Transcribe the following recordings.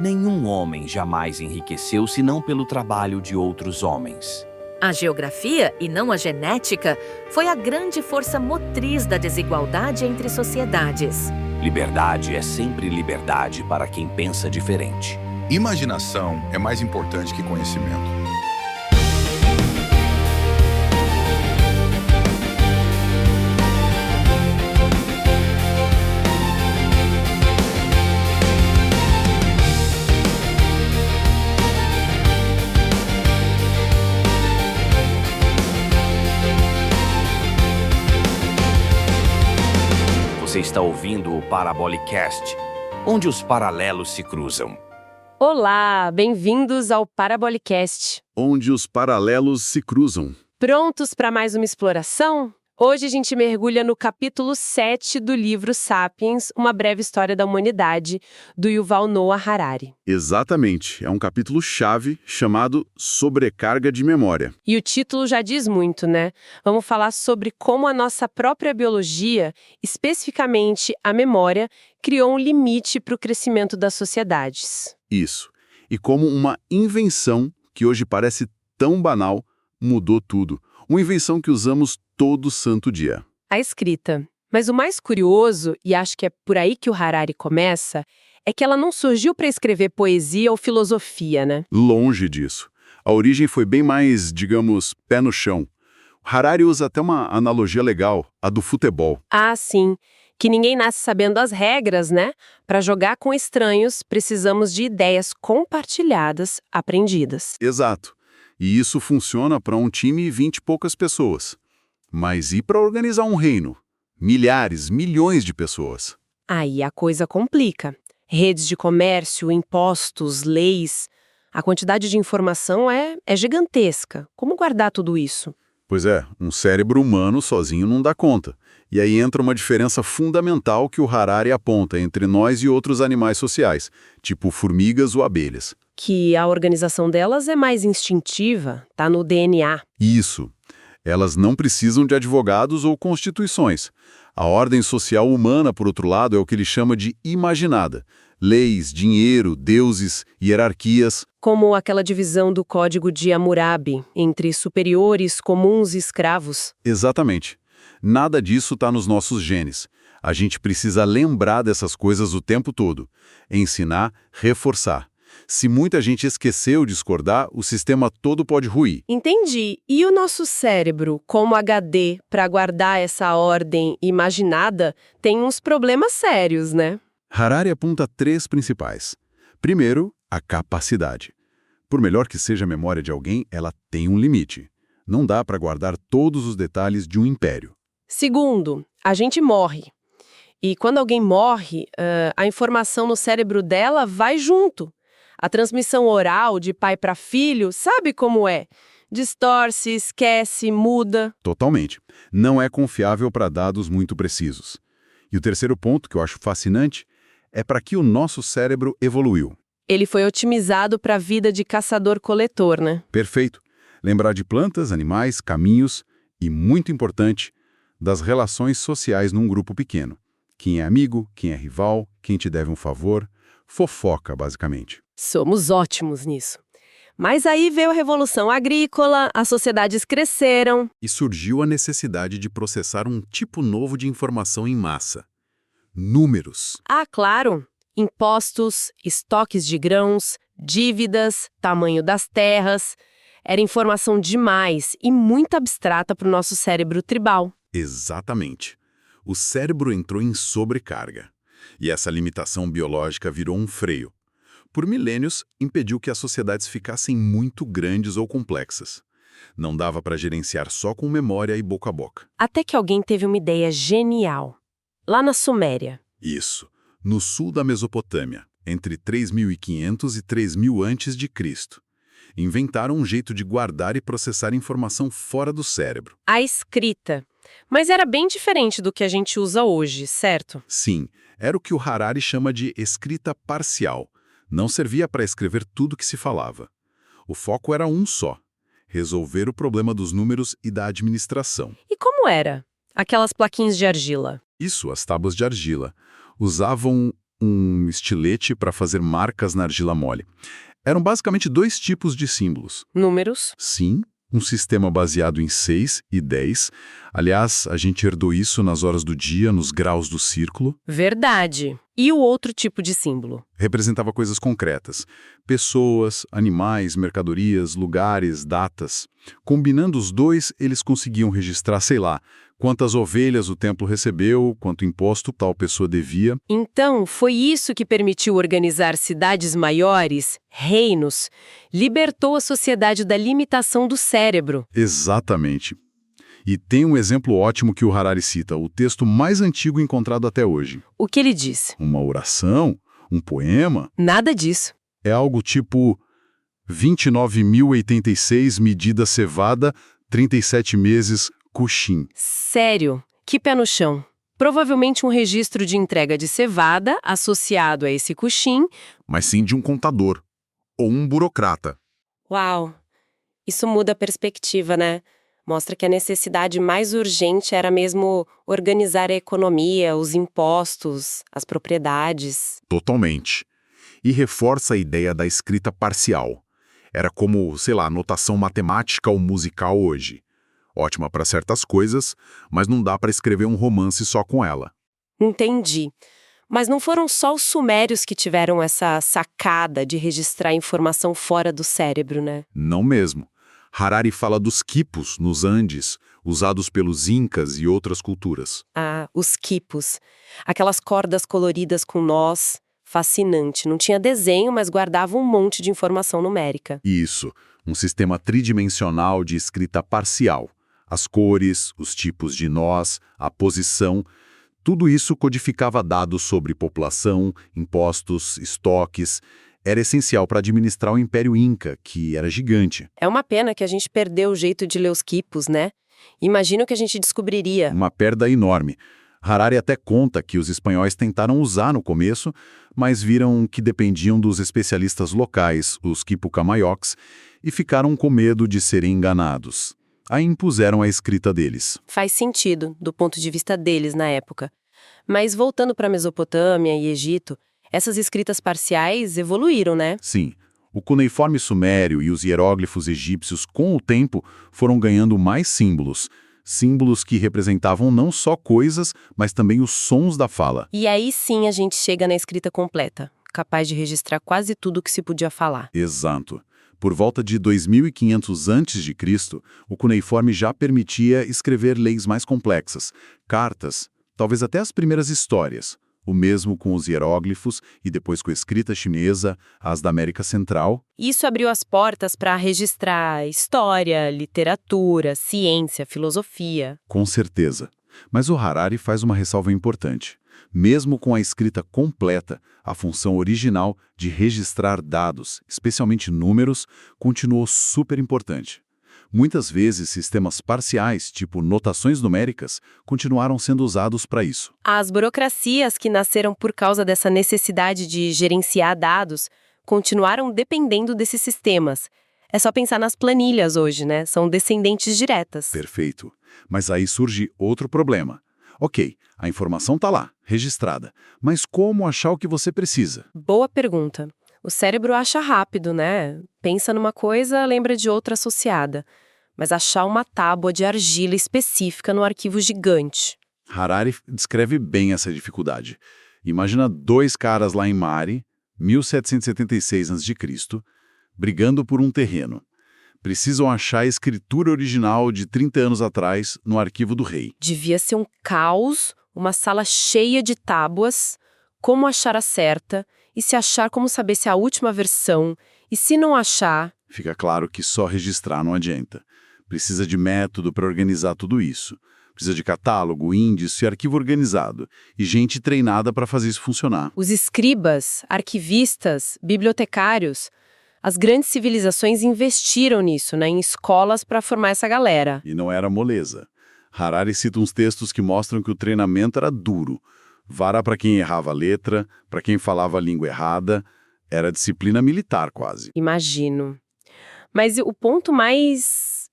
Nenhum homem jamais enriqueceu senão pelo trabalho de outros homens. A geografia, e não a genética, foi a grande força motriz da desigualdade entre sociedades. Liberdade é sempre liberdade para quem pensa diferente. Imaginação é mais importante que conhecimento. Você está ouvindo o Parabolicast, onde os paralelos se cruzam. Olá, bem-vindos ao Parabolicast. Onde os paralelos se cruzam. Prontos para mais uma exploração? Hoje a gente mergulha no capítulo 7 do livro Sapiens, Uma Breve História da Humanidade, do Yuval Noah Harari. Exatamente, é um capítulo-chave chamado Sobrecarga de Memória. E o título já diz muito, né? Vamos falar sobre como a nossa própria biologia, especificamente a memória, criou um limite para o crescimento das sociedades. Isso. E como uma invenção, que hoje parece tão banal, mudou tudo. Uma invenção que usamos todo santo dia. A escrita. Mas o mais curioso, e acho que é por aí que o Harari começa, é que ela não surgiu para escrever poesia ou filosofia, né? Longe disso. A origem foi bem mais, digamos, pé no chão. O Harari usa até uma analogia legal, a do futebol. Ah, sim. Que ninguém nasce sabendo as regras, né? Para jogar com estranhos, precisamos de ideias compartilhadas, aprendidas. Exato. E isso funciona para um time e 20 e poucas pessoas. Mas e para organizar um reino? Milhares, milhões de pessoas. Aí a coisa complica. Redes de comércio, impostos, leis. A quantidade de informação é gigantesca. Como guardar tudo isso? Pois é, um cérebro humano sozinho não dá conta. E aí entra uma diferença fundamental que o Harari aponta entre nós e outros animais sociais, tipo formigas ou abelhas. Que a organização delas é mais instintiva, tá no DNA. Isso. Elas não precisam de advogados ou constituições. A ordem social humana, por outro lado, é o que ele chama de imaginada. Leis, dinheiro, deuses, hierarquias. Como aquela divisão do Código de Hammurabi, entre superiores, comuns e escravos. Exatamente. Nada disso está nos nossos genes. A gente precisa lembrar dessas coisas o tempo todo. Ensinar, reforçar. Se muita gente esqueceu de discordar, o sistema todo pode ruir. Entendi. E o nosso cérebro, como HD, para guardar essa ordem imaginada, tem uns problemas sérios, né? Harari aponta 3 principais. Primeiro, a capacidade. Por melhor que seja a memória de alguém, ela tem um limite. Não dá para guardar todos os detalhes de um império. Segundo, a gente morre. E quando alguém morre, a informação no cérebro dela vai junto. A transmissão oral de pai para filho, sabe como é? Distorce, esquece, muda. Totalmente. Não é confiável para dados muito precisos. E o terceiro ponto, que eu acho fascinante, é para que o nosso cérebro evoluiu. Ele foi otimizado para a vida de caçador-coletor, né? Perfeito. Lembrar de plantas, animais, caminhos e, muito importante, das relações sociais num grupo pequeno. Quem é amigo, quem é rival, quem te deve um favor. Fofoca, basicamente. Somos ótimos nisso. Mas aí veio a Revolução Agrícola, as sociedades cresceram. E surgiu a necessidade de processar um tipo novo de informação em massa. Números. Ah, claro. Impostos, estoques de grãos, dívidas, tamanho das terras. Era informação demais e muito abstrata para o nosso cérebro tribal. Exatamente. O cérebro entrou em sobrecarga. E essa limitação biológica virou um freio. Por milênios, impediu que as sociedades ficassem muito grandes ou complexas. Não dava para gerenciar só com memória e boca a boca. Até que alguém teve uma ideia genial. Lá na Suméria. Isso, no sul da Mesopotâmia, entre 3.500 e 3.000 a.C. Inventaram um jeito de guardar e processar informação fora do cérebro. A escrita. Mas era bem diferente do que a gente usa hoje, certo? Sim, era o que o Harari chama de escrita parcial. Não servia para escrever tudo que se falava. O foco era um só: resolver o problema dos números e da administração. E como era? Aquelas plaquinhas de argila. Isso, as tábuas de argila. Usavam um estilete para fazer marcas na argila mole. Eram basicamente dois tipos de símbolos. Números? Sim, um sistema baseado em 6 e 10. Aliás, a gente herdou isso nas horas do dia, nos graus do círculo. Verdade. E o outro tipo de símbolo? Representava coisas concretas. Pessoas, animais, mercadorias, lugares, datas. Combinando os dois, eles conseguiam registrar, sei lá, quantas ovelhas o templo recebeu, quanto imposto tal pessoa devia. Então, foi isso que permitiu organizar cidades maiores, reinos, libertou a sociedade da limitação do cérebro. Exatamente. E tem um exemplo ótimo que o Harari cita, o texto mais antigo encontrado até hoje. O que ele disse? Uma oração? Um poema? Nada disso. É algo tipo 29.086 medida cevada, 37 meses, Cuxim. Sério, que pé no chão. Provavelmente um registro de entrega de cevada associado a esse cuxim. Mas sim de um contador ou um burocrata. Uau! Isso muda a perspectiva, né? Mostra que a necessidade mais urgente era mesmo organizar a economia, os impostos, as propriedades. Totalmente. E reforça a ideia da escrita parcial. Era como, sei lá, notação matemática ou musical hoje. Ótima para certas coisas, mas não dá para escrever um romance só com ela. Entendi. Mas não foram só os sumérios que tiveram essa sacada de registrar informação fora do cérebro, né? Não mesmo. Harari fala dos quipos nos Andes, usados pelos incas e outras culturas. Ah, os quipos. Aquelas cordas coloridas com nós. Fascinante. Não tinha desenho, mas guardava um monte de informação numérica. Isso, um sistema tridimensional de escrita parcial. As cores, os tipos de nós, a posição, tudo isso codificava dados sobre população, impostos, estoques. Era essencial para administrar o Império Inca, que era gigante. É uma pena que a gente perdeu o jeito de ler os quipos, né? Imagina o que a gente descobriria. Uma perda enorme. Harari até conta que os espanhóis tentaram usar no começo, mas viram que dependiam dos especialistas locais, os quipucamaiocs, e ficaram com medo de serem enganados. Aí impuseram a escrita deles. Faz sentido, do ponto de vista deles na época. Mas voltando para a Mesopotâmia e Egito, essas escritas parciais evoluíram, né? Sim, o cuneiforme sumério e os hieróglifos egípcios, com o tempo, foram ganhando mais símbolos. Símbolos que representavam não só coisas, mas também os sons da fala. E aí sim a gente chega na escrita completa, capaz de registrar quase tudo o que se podia falar. Exato. Por volta de 2500 a.C., o cuneiforme já permitia escrever leis mais complexas, cartas, talvez até as primeiras histórias. O mesmo com os hieróglifos e depois com a escrita chinesa, as da América Central. Isso abriu as portas para registrar história, literatura, ciência, filosofia. Com certeza. Mas o Harari faz uma ressalva importante. Mesmo com a escrita completa, a função original de registrar dados, especialmente números, continuou super importante. Muitas vezes, sistemas parciais, tipo notações numéricas, continuaram sendo usados para isso. As burocracias que nasceram por causa dessa necessidade de gerenciar dados continuaram dependendo desses sistemas. É só pensar nas planilhas hoje, né? São descendentes diretas. Perfeito. Mas aí surge outro problema. Ok, a informação está lá, registrada. Mas como achar o que você precisa? Boa pergunta. O cérebro acha rápido, né? Pensa numa coisa, lembra de outra associada. Mas achar uma tábua de argila específica no arquivo gigante. Harari descreve bem essa dificuldade. Imagina dois caras lá em Mari, 1776 a.C., brigando por um terreno. Precisam achar a escritura original de 30 anos atrás no arquivo do rei. Devia ser um caos, uma sala cheia de tábuas, como achar a certa, e se achar, como saber se é a última versão, e se não achar... Fica claro que só registrar não adianta. Precisa de método para organizar tudo isso. Precisa de catálogo, índice e arquivo organizado. E gente treinada para fazer isso funcionar. Os escribas, arquivistas, bibliotecários, as grandes civilizações investiram nisso, né, em escolas para formar essa galera. E não era moleza. Harari cita uns textos que mostram que o treinamento era duro. Vara para quem errava a letra, para quem falava a língua errada. Era disciplina militar, quase. Imagino. Mas o ponto mais,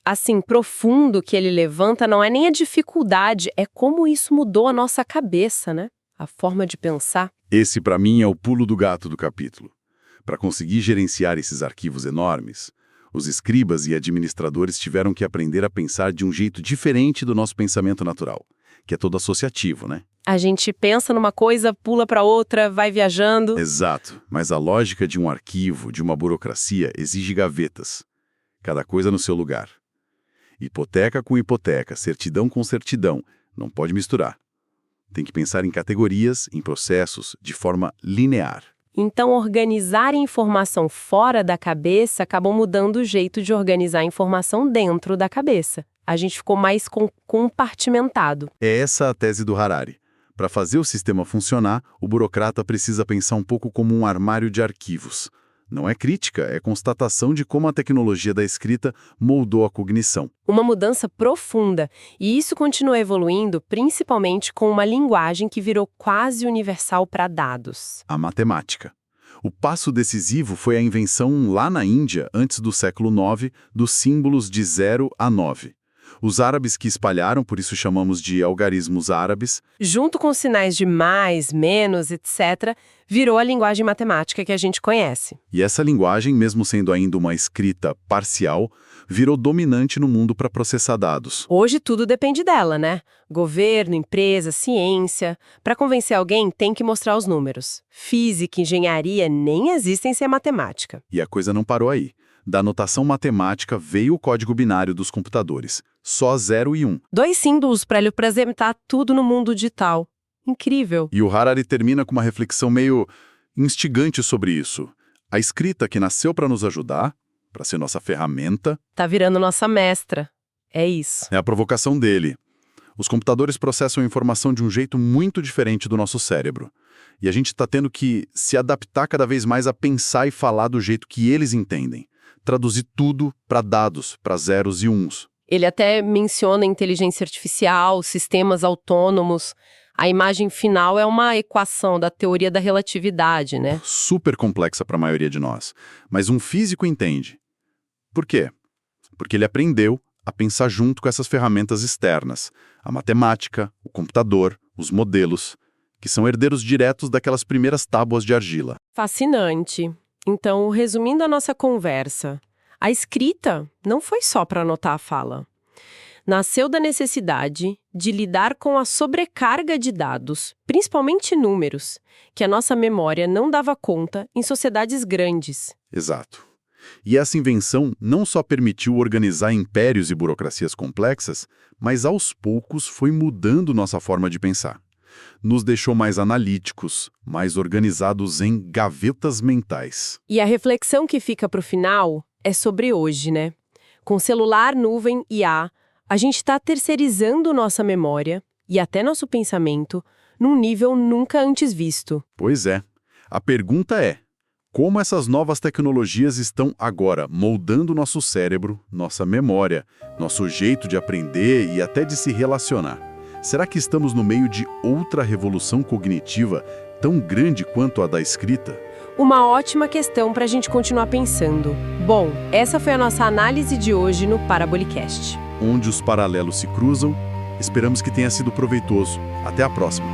assim, profundo que ele levanta não é nem a dificuldade, é como isso mudou a nossa cabeça, né? a forma de pensar. Esse, para mim, é o pulo do gato do capítulo. Para conseguir gerenciar esses arquivos enormes, os escribas e administradores tiveram que aprender a pensar de um jeito diferente do nosso pensamento natural, que é todo associativo, né? A gente pensa numa coisa, pula para outra, vai viajando. Exato, mas a lógica de um arquivo, de uma burocracia, exige gavetas. Cada coisa no seu lugar. Hipoteca com hipoteca, certidão com certidão, não pode misturar. Tem que pensar em categorias, em processos, de forma linear. Então, organizar a informação fora da cabeça acabou mudando o jeito de organizar a informação dentro da cabeça. A gente ficou mais compartimentado. É essa a tese do Harari. Para fazer o sistema funcionar, o burocrata precisa pensar um pouco como um armário de arquivos. Não é crítica, é constatação de como a tecnologia da escrita moldou a cognição. Uma mudança profunda, e isso continua evoluindo principalmente com uma linguagem que virou quase universal para dados. A matemática. O passo decisivo foi a invenção lá na Índia, antes do século IX, dos símbolos de 0 a 9. Os árabes que espalharam, por isso chamamos de algarismos árabes. Junto com sinais de mais, menos, etc., virou a linguagem matemática que a gente conhece. E essa linguagem, mesmo sendo ainda uma escrita parcial, virou dominante no mundo para processar dados. Hoje tudo depende dela, né? Governo, empresa, ciência. Para convencer alguém, tem que mostrar os números. Física, engenharia nem existem sem matemática. E a coisa não parou aí. Da notação matemática veio o código binário dos computadores. Só 0 e 1. 2 símbolos para ele representar tudo no mundo digital. Incrível. E o Harari termina com uma reflexão meio instigante sobre isso. A escrita que nasceu para nos ajudar, para ser nossa ferramenta... Tá virando nossa mestra. É isso. É a provocação dele. Os computadores processam a informação de um jeito muito diferente do nosso cérebro. E a gente está tendo que se adaptar cada vez mais a pensar e falar do jeito que eles entendem. Traduzir tudo para dados, para zeros e uns. Ele até menciona inteligência artificial, sistemas autônomos. A imagem final é uma equação da teoria da relatividade, né? Super complexa para a maioria de nós. Mas um físico entende. Por quê? Porque ele aprendeu a pensar junto com essas ferramentas externas. A matemática, o computador, os modelos, que são herdeiros diretos daquelas primeiras tábuas de argila. Fascinante. Então, resumindo a nossa conversa, a escrita não foi só para anotar a fala. Nasceu da necessidade de lidar com a sobrecarga de dados, principalmente números, que a nossa memória não dava conta em sociedades grandes. Exato. E essa invenção não só permitiu organizar impérios e burocracias complexas, mas aos poucos foi mudando nossa forma de pensar. Nos deixou mais analíticos, mais organizados em gavetas mentais. E a reflexão que fica para o final é sobre hoje, né? Com celular, nuvem e IA, a gente está terceirizando nossa memória e até nosso pensamento num nível nunca antes visto. Pois é. A pergunta é, como essas novas tecnologias estão agora moldando nosso cérebro, nossa memória, nosso jeito de aprender e até de se relacionar? Será que estamos no meio de outra revolução cognitiva tão grande quanto a da escrita? Uma ótima questão para a gente continuar pensando. Bom, essa foi a nossa análise de hoje no Parabolicast. Onde os paralelos se cruzam, esperamos que tenha sido proveitoso. Até a próxima!